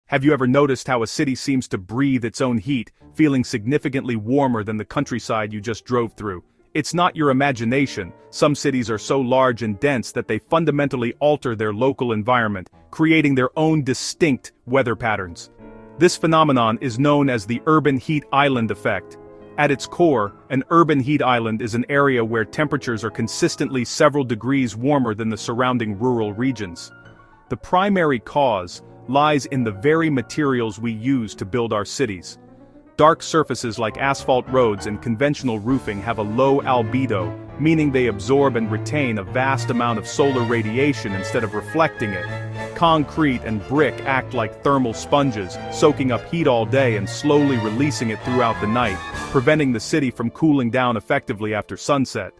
Have you ever noticed how a city seems to breathe its own heat, feeling significantly warmer than the countryside you just drove through? It's not your imagination. Some cities are so large and dense that they fundamentally alter their local environment, creating their own distinct weather patterns. This phenomenon is known as the urban heat island effect. At its core, an urban heat island is an area where temperatures are consistently several degrees warmer than the surrounding rural regions. The primary cause lies in the very materials we use to build our cities. Dark surfaces like asphalt roads and conventional roofing have a low albedo, meaning they absorb and retain a vast amount of solar radiation instead of reflecting it. Concrete and brick act like thermal sponges, soaking up heat all day and slowly releasing it throughout the night, preventing the city from cooling down effectively after sunset.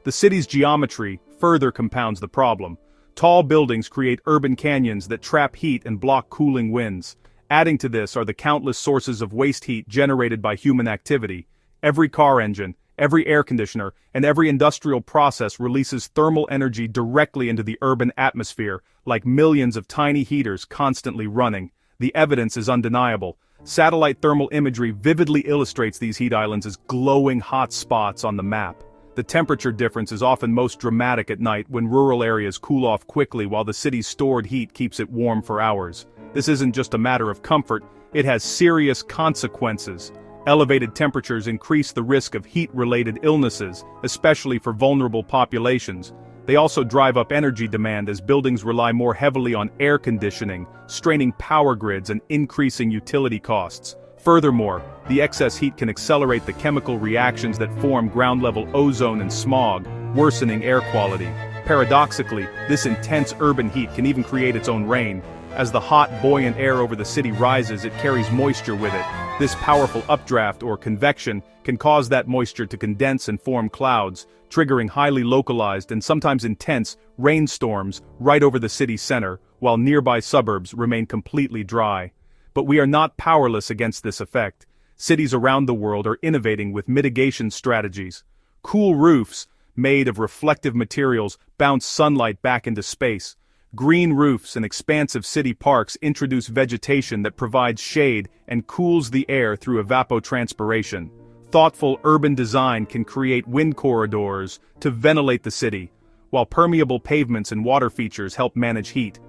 The city's geometry further compounds the problem. Tall buildings create urban canyons that trap heat and block cooling winds. Adding to this are the countless sources of waste heat generated by human activity. Every car engine, every air conditioner, and every industrial process releases thermal energy directly into the urban atmosphere, like millions of tiny heaters constantly running. The evidence is undeniable. Satellite thermal imagery vividly illustrates these heat islands as glowing hot spots on the map. The temperature difference is often most dramatic at night when rural areas cool off quickly while the city's stored heat keeps it warm for hours. This isn't just a matter of comfort, it has serious consequences. Elevated temperatures increase the risk of heat-related illnesses, especially for vulnerable populations. They also drive up energy demand as buildings rely more heavily on air conditioning, straining power grids and increasing utility costs. Furthermore, the excess heat can accelerate the chemical reactions that form ground-level ozone and smog, worsening air quality. Paradoxically, this intense urban heat can even create its own rain. As the hot, buoyant air over the city rises, it carries moisture with it. This powerful updraft or convection can cause that moisture to condense and form clouds, triggering highly localized and sometimes intense rainstorms right over the city center, while nearby suburbs remain completely dry. But we are not powerless against this effect. Cities around the world are innovating with mitigation strategies. Cool roofs, made of reflective materials, bounce sunlight back into space. Green roofs and expansive city parks introduce vegetation that provides shade and cools the air through evapotranspiration. Thoughtful urban design can create wind corridors to ventilate the city, while permeable pavements and water features help manage heat.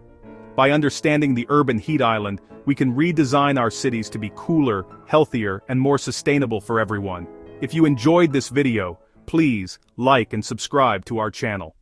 By understanding the urban heat island, we can redesign our cities to be cooler, healthier, and more sustainable for everyone. If you enjoyed this video, please like and subscribe to our channel.